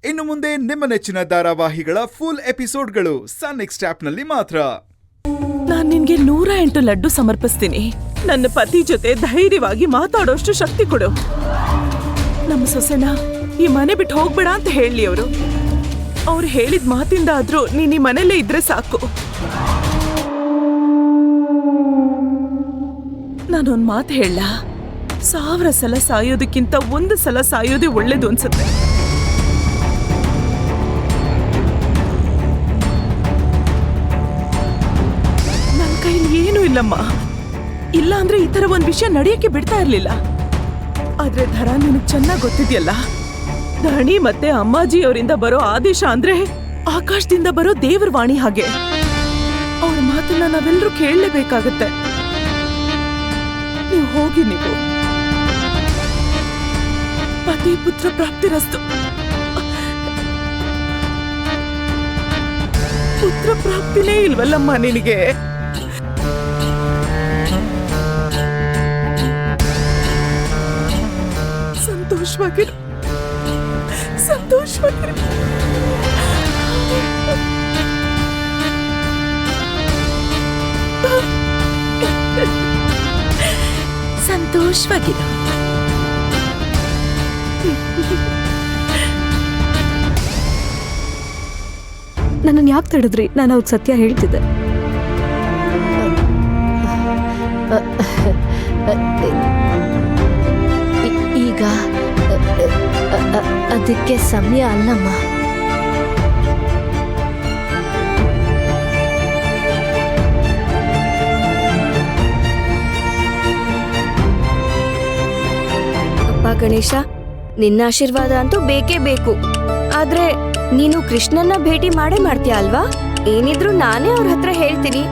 ಇನ್ನು ಮುಂದೆ ನಿಮ್ಮ ನೆಚ್ಚಿನ ಧಾರಾವಾಹಿಗಳ ಫುಲ್ ಎಪಿಸೋಡ್ಗಳು ಸನ್ ನೆಕ್ಸ್ಟ್ ಆಪ್ನಲ್ಲಿ ಮಾತ್ರ. ನಾನ್ ನಿನ್ಗೆ 108 ಲಡ್ಡು ಸಮರ್ಪಿಸ್ತೀನಿ. ನನ್ನ ಪತಿ ಜೊತೆ ಧೈರ್ಯವಾಗಿ ಮಾತಾಡೋಷ್ಟು ಶಕ್ತಿ ಕೊಡು. ನಮ್ಮ ಸೊಸೆನ ಈ ಮನೆ ಬಿಟ್ಟು ಹೋಗ್ಬೇಡ ಅಂತ ಹೇಳಿ ಅವ್ರು ಹೇಳಿದ ಮಾತಿಂದ ಆದ್ರೂ ನೀನ್ ಈ ಮನೇಲೇ ಇದ್ರೆ ಸಾಕು. ನಾನೊಂದ್ ಮಾತು ಹೇಳ, 1000 ಸಲ ಸಾಯೋದಕ್ಕಿಂತ 1 ಸಲ ಸಾಯೋದೇ ಒಳ್ಳೇದು ಅನ್ಸುತ್ತೆ. ನನ್ ಕೈಲಿ ಏನೂ ಇಲ್ಲಮ್ಮ. ಇಲ್ಲ ಅಂದ್ರೆ ಈ ತರ ಒಂದ್ ವಿಷಯ ನಡೆಯಕ್ಕೆ ಬಿಡ್ತಾ ಇರ್ಲಿಲ್ಲ. ಆದ್ರೆ ಧರ ನಿನಗ್ ಚೆನ್ನಾಗ್ ಗೊತ್ತಿದ್ಯಲ್ಲ, ಧರಣಿ ಮತ್ತೆ ಅಮ್ಮಾಜಿ ಅವರಿಂದ ಬರೋ ಆದೇಶ ಅಂದ್ರೆ ಆಕಾಶದಿಂದ ಬರೋ ದೇವ್ರ ವಾಣಿ ಹಾಗೆ. ಅವ್ರ ಮಾತನ್ನ ನಾವೆಲ್ಲರೂ ಕೇಳಲೇಬೇಕಾಗತ್ತೆ. ನೀವು ಹೋಗಿ, ನೀವು ಪತಿ ಪುತ್ರ ಪ್ರಾಪ್ತಿರಸ್ತು. ಪುತ್ರ ಪ್ರಾಪ್ತಿನೇ ಇಲ್ವಲ್ಲಮ್ಮ ನಿನಗೆ. ಸಂತೋಷವಾಗಿರು, ಸಂತೋಷವಾಗಿರು. ಸಂತೋಷವಾಗಿರು. ನನ್ನನ್ನು ಯಾಕೆ ತಡೆದ್ರಿ? ನಾನು ಅವ್ರಿಗೆ ಸತ್ಯ ಹೇಳ್ತಿದ್ದೆ. ಈಗ ಅದಕ್ಕೆ ಸಮಯ ಅಲ್ಲಮ್ಮ. ಅಪ್ಪ ಗಣೇಶ, ನಿನ್ನ ಆಶೀರ್ವಾದ ಅಂತೂ ಬೇಕೇ ಬೇಕು. ಆದ್ರೆ ನೀನು ಕೃಷ್ಣನ್ನ ಭೇಟಿ ಮಾಡೇ ಮಾಡ್ತೀಯ ಅಲ್ವಾ? ಏನಿದ್ರು ನಾನೇ ಅವ್ರ ಹತ್ರ ಹೇಳ್ತೀನಿ.